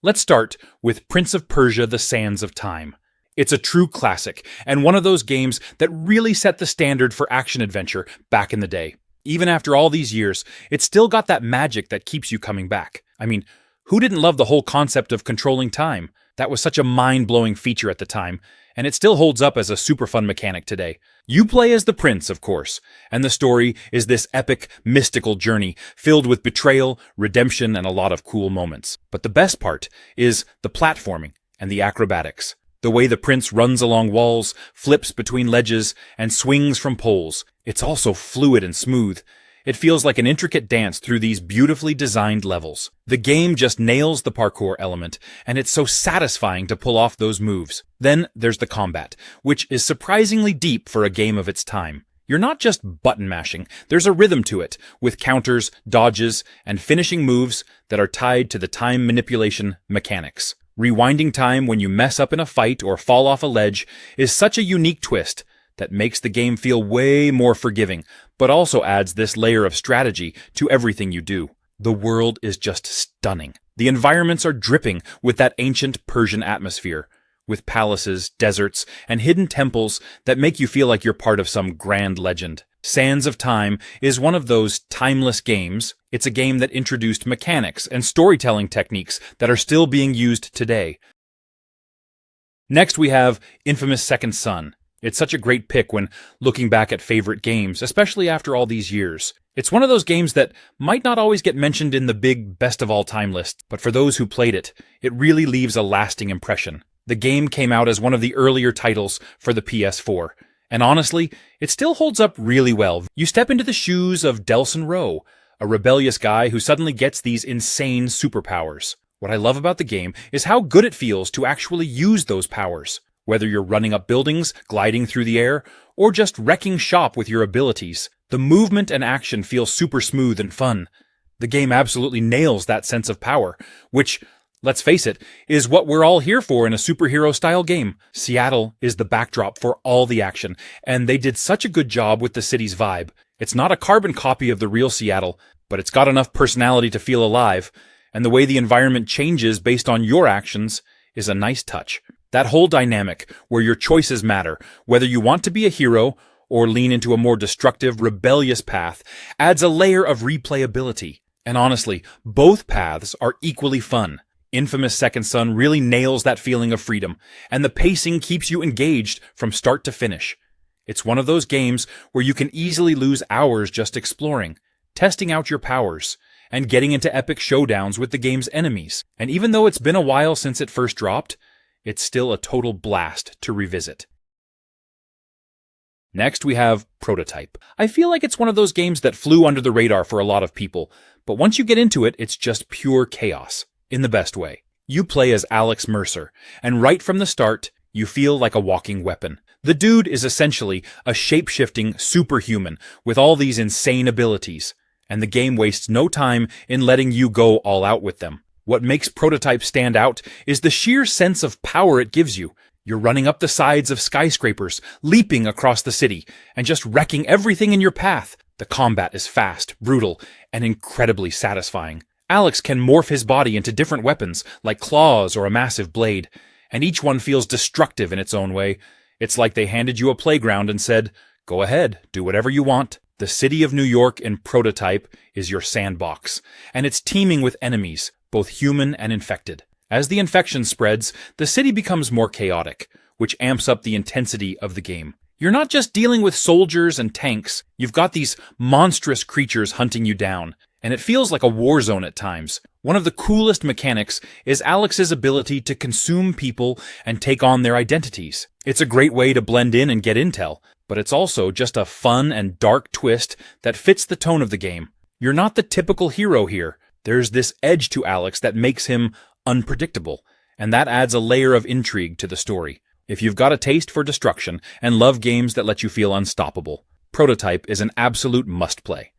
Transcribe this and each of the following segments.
Let's start with Prince of Persia: The Sands of Time. It's a true classic, and one of those games that really set the standard for action-adventure back in the day. Even after all these years, it's still got that magic that keeps you coming back. I mean, who didn't love the whole concept of controlling time? That was such a mind-blowing feature at the time, and it still holds up as a super fun mechanic today. You play as the prince, of course, and the story is this epic, mystical journey filled with betrayal, redemption, and a lot of cool moments. But the best part is the platforming and the acrobatics. The way the prince runs along walls, flips between ledges, and swings from poles. It's all so fluid and smooth. It feels like an intricate dance through these beautifully designed levels. The game just nails the parkour element, and it's so satisfying to pull off those moves. Then there's the combat, which is surprisingly deep for a game of its time. You're not just button mashing, there's a rhythm to it, with counters, dodges, and finishing moves that are tied to the time manipulation mechanics. Rewinding time when you mess up in a fight or fall off a ledge is such a unique twist that makes the game feel way more forgiving, but also adds this layer of strategy to everything you do. The world is just stunning. The environments are dripping with that ancient Persian atmosphere, with palaces, deserts, and hidden temples that make you feel like you're part of some grand legend. Sands of Time is one of those timeless games. It's a game that introduced mechanics and storytelling techniques that are still being used today. Next we have Infamous Second Son. It's such a great pick when looking back at favorite games, especially after all these years. It's one of those games that might not always get mentioned in the big best-of-all-time list, but for those who played it, it really leaves a lasting impression. The game came out as one of the earlier titles for the PS4, and honestly, it still holds up really well. You step into the shoes of Delson Rowe, a rebellious guy who suddenly gets these insane superpowers. What I love about the game is how good it feels to actually use those powers. Whether you're running up buildings, gliding through the air, or just wrecking shop with your abilities, the movement and action feel super smooth and fun. The game absolutely nails that sense of power, which, let's face it, is what we're all here for in a superhero-style game. Seattle is the backdrop for all the action, and they did such a good job with the city's vibe. It's not a carbon copy of the real Seattle, but it's got enough personality to feel alive, and the way the environment changes based on your actions is a nice touch. That whole dynamic, where your choices matter, whether you want to be a hero or lean into a more destructive, rebellious path, adds a layer of replayability. And honestly, both paths are equally fun. Infamous Second Son really nails that feeling of freedom, and the pacing keeps you engaged from start to finish. It's one of those games where you can easily lose hours just exploring, testing out your powers, and getting into epic showdowns with the game's enemies. And even though it's been a while since it first dropped, it's still a total blast to revisit. Next we have Prototype. I feel like it's one of those games that flew under the radar for a lot of people, but once you get into it, it's just pure chaos, in the best way. You play as Alex Mercer, and right from the start, you feel like a walking weapon. The dude is essentially a shape-shifting superhuman with all these insane abilities, and the game wastes no time in letting you go all out with them. What makes Prototype stand out is the sheer sense of power it gives you. You're running up the sides of skyscrapers, leaping across the city, and just wrecking everything in your path. The combat is fast, brutal, and incredibly satisfying. Alex can morph his body into different weapons, like claws or a massive blade, and each one feels destructive in its own way. It's like they handed you a playground and said, "Go ahead, do whatever you want." The city of New York in Prototype is your sandbox, and it's teeming with enemies, both human and infected. As the infection spreads, the city becomes more chaotic, which amps up the intensity of the game. You're not just dealing with soldiers and tanks, you've got these monstrous creatures hunting you down, and it feels like a war zone at times. One of the coolest mechanics is Alex's ability to consume people and take on their identities. It's a great way to blend in and get intel, but it's also just a fun and dark twist that fits the tone of the game. You're not the typical hero here. There's this edge to Alex that makes him unpredictable, and that adds a layer of intrigue to the story. If you've got a taste for destruction and love games that let you feel unstoppable, Prototype is an absolute must-play.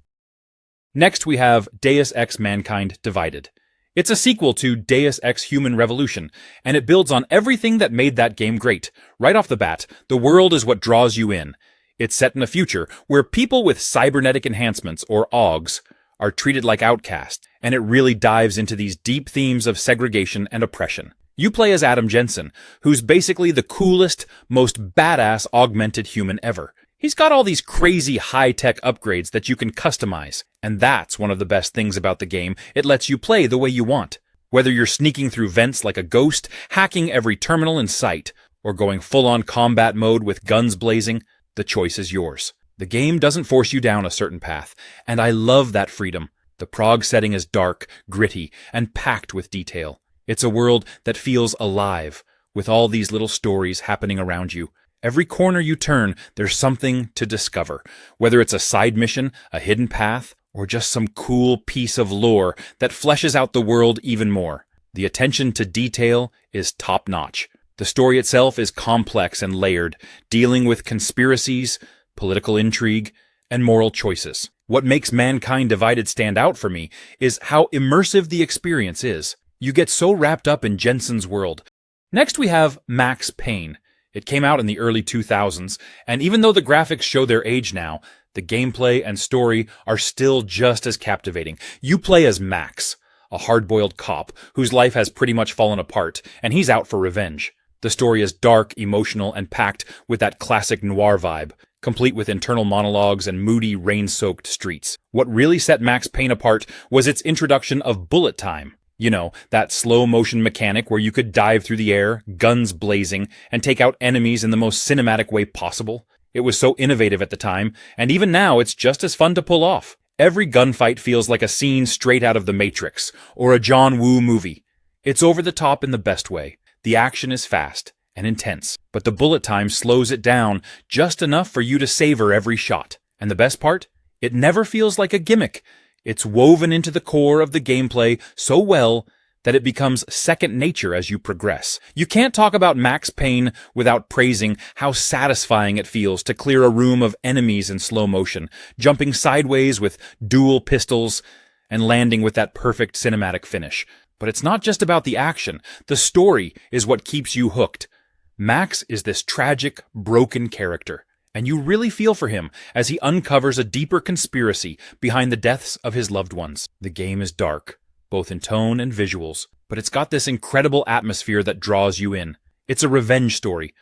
Next we have Deus Ex Mankind Divided. It's a sequel to Deus Ex Human Revolution, and it builds on everything that made that game great. Right off the bat, the world is what draws you in. It's set in a future where people with cybernetic enhancements, or AUGs, are treated like outcasts, and it really dives into these deep themes of segregation and oppression. You play as Adam Jensen, who's basically the coolest, most badass augmented human ever. He's got all these crazy high-tech upgrades that you can customize, and that's one of the best things about the game. It lets you play the way you want. Whether you're sneaking through vents like a ghost, hacking every terminal in sight, or going full-on combat mode with guns blazing, the choice is yours. The game doesn't force you down a certain path, and I love that freedom. The prog setting is dark, gritty, and packed with detail. It's a world that feels alive, with all these little stories happening around you. Every corner you turn, there's something to discover, whether it's a side mission, a hidden path, or just some cool piece of lore that fleshes out the world even more. The attention to detail is top-notch. The story itself is complex and layered, dealing with conspiracies, political intrigue, and moral choices. What makes Mankind Divided stand out for me is how immersive the experience is. You get so wrapped up in Jensen's world. Next we have Max Payne. It came out in the early 2000s, and even though the graphics show their age now, the gameplay and story are still just as captivating. You play as Max, a hard-boiled cop whose life has pretty much fallen apart, and he's out for revenge. The story is dark, emotional, and packed with that classic noir vibe, complete with internal monologues and moody, rain-soaked streets. What really set Max Payne apart was its introduction of bullet time. You know, that slow-motion mechanic where you could dive through the air, guns blazing, and take out enemies in the most cinematic way possible. It was so innovative at the time, and even now it's just as fun to pull off. Every gunfight feels like a scene straight out of The Matrix, or a John Woo movie. It's over the top in the best way. The action is fast and intense, but the bullet time slows it down just enough for you to savor every shot. And the best part? It never feels like a gimmick. It's woven into the core of the gameplay so well that it becomes second nature as you progress. You can't talk about Max Payne without praising how satisfying it feels to clear a room of enemies in slow motion, jumping sideways with dual pistols, and landing with that perfect cinematic finish. But it's not just about the action. The story is what keeps you hooked. Max is this tragic, broken character, and you really feel for him as he uncovers a deeper conspiracy behind the deaths of his loved ones. The game is dark, both in tone and visuals, but it's got this incredible atmosphere that draws you in. It's a revenge story.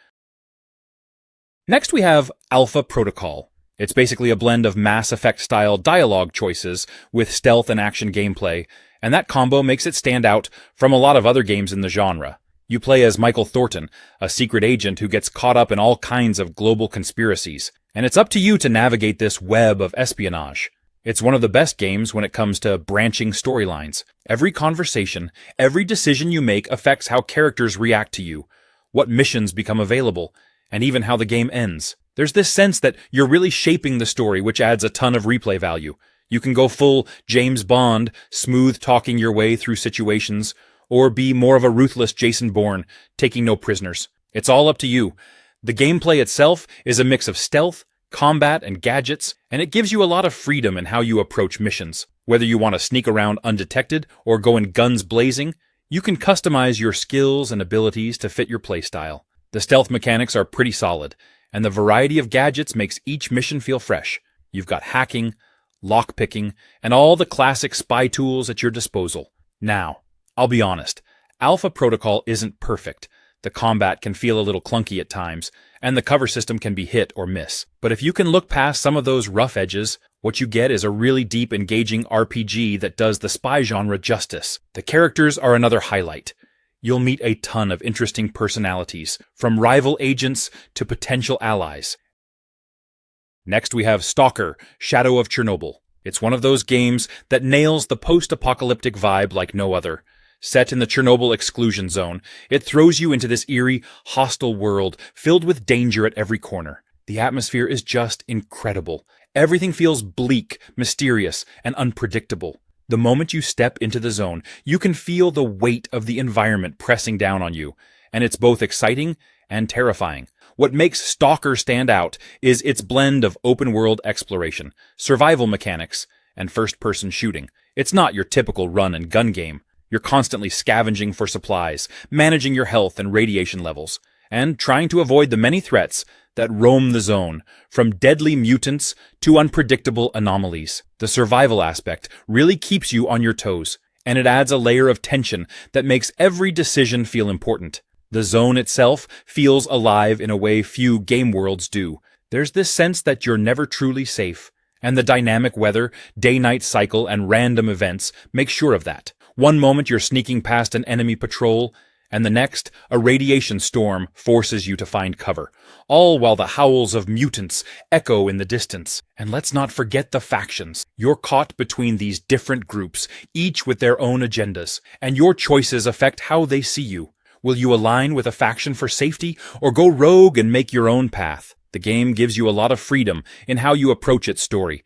Next we have Alpha Protocol. It's basically a blend of Mass Effect-style dialogue choices with stealth and action gameplay, and that combo makes it stand out from a lot of other games in the genre. You play as Michael Thornton, a secret agent who gets caught up in all kinds of global conspiracies, and it's up to you to navigate this web of espionage. It's one of the best games when it comes to branching storylines. Every conversation, every decision you make affects how characters react to you, what missions become available, and even how the game ends. There's this sense that you're really shaping the story, which adds a ton of replay value. You can go full James Bond, smooth talking your way through situations, or be more of a ruthless Jason Bourne, taking no prisoners. It's all up to you. The gameplay itself is a mix of stealth, combat, and gadgets, and it gives you a lot of freedom in how you approach missions. Whether you want to sneak around undetected or go in guns blazing, you can customize your skills and abilities to fit your playstyle. The stealth mechanics are pretty solid, and the variety of gadgets makes each mission feel fresh. You've got hacking, lockpicking, and all the classic spy tools at your disposal. Now, I'll be honest, Alpha Protocol isn't perfect. The combat can feel a little clunky at times, and the cover system can be hit or miss. But if you can look past some of those rough edges, what you get is a really deep, engaging RPG that does the spy genre justice. The characters are another highlight. You'll meet a ton of interesting personalities, from rival agents to potential allies. Next we have Stalker, Shadow of Chernobyl. It's one of those games that nails the post-apocalyptic vibe like no other. Set in the Chernobyl exclusion zone, it throws you into this eerie, hostile world filled with danger at every corner. The atmosphere is just incredible. Everything feels bleak, mysterious, and unpredictable. The moment you step into the zone, you can feel the weight of the environment pressing down on you, and it's both exciting and terrifying. What makes Stalker stand out is its blend of open-world exploration, survival mechanics, and first-person shooting. It's not your typical run-and-gun game. You're constantly scavenging for supplies, managing your health and radiation levels, and trying to avoid the many threats that roam the zone, from deadly mutants to unpredictable anomalies. The survival aspect really keeps you on your toes, and it adds a layer of tension that makes every decision feel important. The zone itself feels alive in a way few game worlds do. There's this sense that you're never truly safe, and the dynamic weather, day-night cycle, and random events make sure of that. One moment you're sneaking past an enemy patrol, and the next, a radiation storm forces you to find cover, all while the howls of mutants echo in the distance. And let's not forget the factions. You're caught between these different groups, each with their own agendas, and your choices affect how they see you. Will you align with a faction for safety, or go rogue and make your own path? The game gives you a lot of freedom in how you approach its story.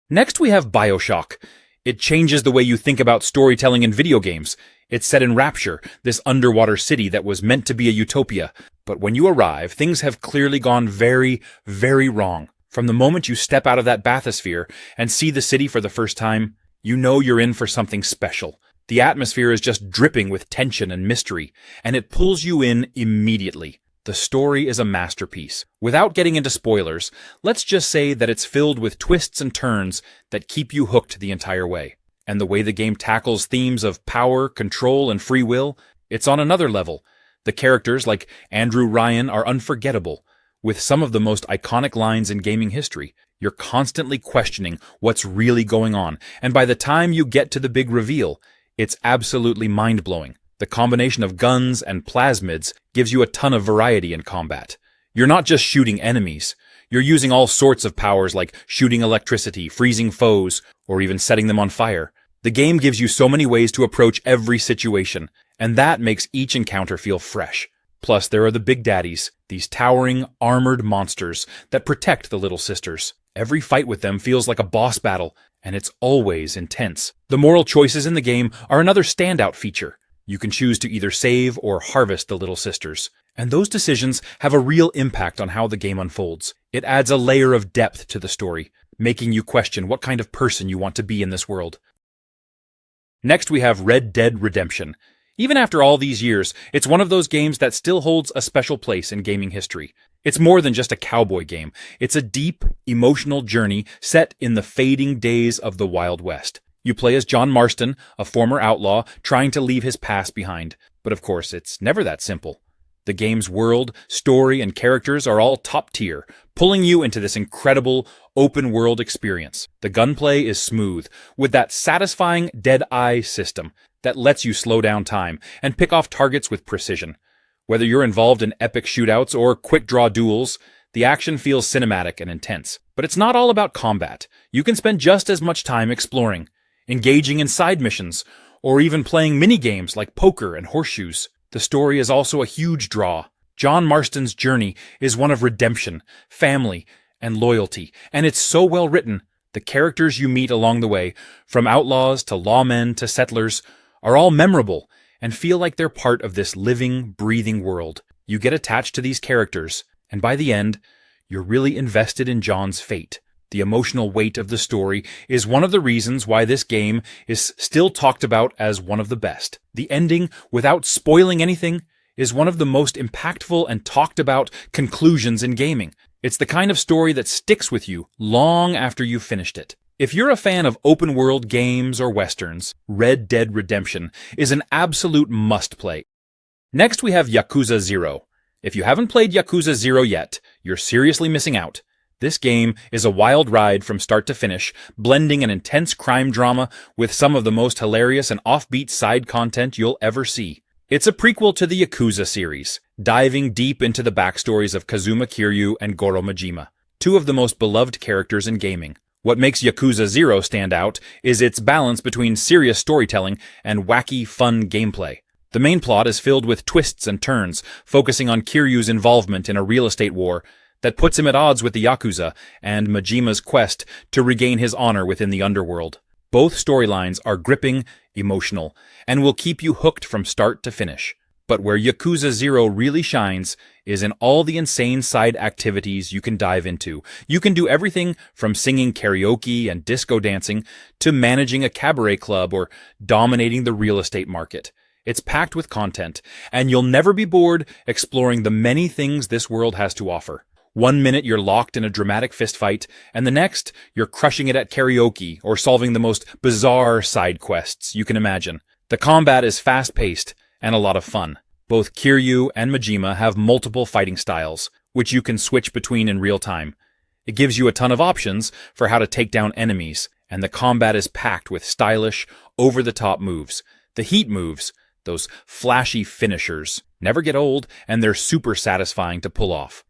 Next we have BioShock. It changes the way you think about storytelling in video games. It's set in Rapture, this underwater city that was meant to be a utopia. But when you arrive, things have clearly gone very, very wrong. From the moment you step out of that bathysphere and see the city for the first time, you know you're in for something special. The atmosphere is just dripping with tension and mystery, and it pulls you in immediately. The story is a masterpiece. Without getting into spoilers, let's just say that it's filled with twists and turns that keep you hooked the entire way. And the way the game tackles themes of power, control, and free will, it's on another level. The characters, like Andrew Ryan, are unforgettable, with some of the most iconic lines in gaming history. You're constantly questioning what's really going on, and by the time you get to the big reveal, it's absolutely mind-blowing. The combination of guns and plasmids gives you a ton of variety in combat. You're not just shooting enemies. You're using all sorts of powers like shooting electricity, freezing foes, or even setting them on fire. The game gives you so many ways to approach every situation, and that makes each encounter feel fresh. Plus, there are the big daddies, these towering, armored monsters that protect the little sisters. Every fight with them feels like a boss battle, and it's always intense. The moral choices in the game are another standout feature. You can choose to either save or harvest the little sisters, and those decisions have a real impact on how the game unfolds. It adds a layer of depth to the story, making you question what kind of person you want to be in this world. Next we have Red Dead Redemption. Even after all these years, it's one of those games that still holds a special place in gaming history. It's more than just a cowboy game. It's a deep, emotional journey set in the fading days of the Wild West. You play as John Marston, a former outlaw, trying to leave his past behind. But of course, it's never that simple. The game's world, story, and characters are all top tier, pulling you into this incredible, open-world experience. The gunplay is smooth, with that satisfying dead-eye system that lets you slow down time and pick off targets with precision. Whether you're involved in epic shootouts or quick-draw duels, the action feels cinematic and intense. But it's not all about combat. You can spend just as much time exploring, engaging in side missions, or even playing mini-games like poker and horseshoes. The story is also a huge draw. John Marston's journey is one of redemption, family, and loyalty, and it's so well written. The characters you meet along the way, from outlaws to lawmen to settlers, are all memorable and feel like they're part of this living, breathing world. You get attached to these characters, and by the end, you're really invested in John's fate. The emotional weight of the story is one of the reasons why this game is still talked about as one of the best. The ending, without spoiling anything, is one of the most impactful and talked about conclusions in gaming. It's the kind of story that sticks with you long after you've finished it. If you're a fan of open-world games or westerns, Red Dead Redemption is an absolute must-play. Next we have Yakuza 0. If you haven't played Yakuza 0 yet, you're seriously missing out. This game is a wild ride from start to finish, blending an intense crime drama with some of the most hilarious and offbeat side content you'll ever see. It's a prequel to the Yakuza series, diving deep into the backstories of Kazuma Kiryu and Goro Majima, two of the most beloved characters in gaming. What makes Yakuza 0 stand out is its balance between serious storytelling and wacky, fun gameplay. The main plot is filled with twists and turns, focusing on Kiryu's involvement in a real estate war that puts him at odds with the Yakuza and Majima's quest to regain his honor within the underworld. Both storylines are gripping, emotional, and will keep you hooked from start to finish. But where Yakuza 0 really shines is in all the insane side activities you can dive into. You can do everything from singing karaoke and disco dancing to managing a cabaret club or dominating the real estate market. It's packed with content, and you'll never be bored exploring the many things this world has to offer. One minute you're locked in a dramatic fistfight, and the next you're crushing it at karaoke or solving the most bizarre side quests you can imagine. The combat is fast-paced and a lot of fun. Both Kiryu and Majima have multiple fighting styles, which you can switch between in real time. It gives you a ton of options for how to take down enemies, and the combat is packed with stylish, over-the-top moves. The heat moves, those flashy finishers, never get old, and they're super satisfying to pull off.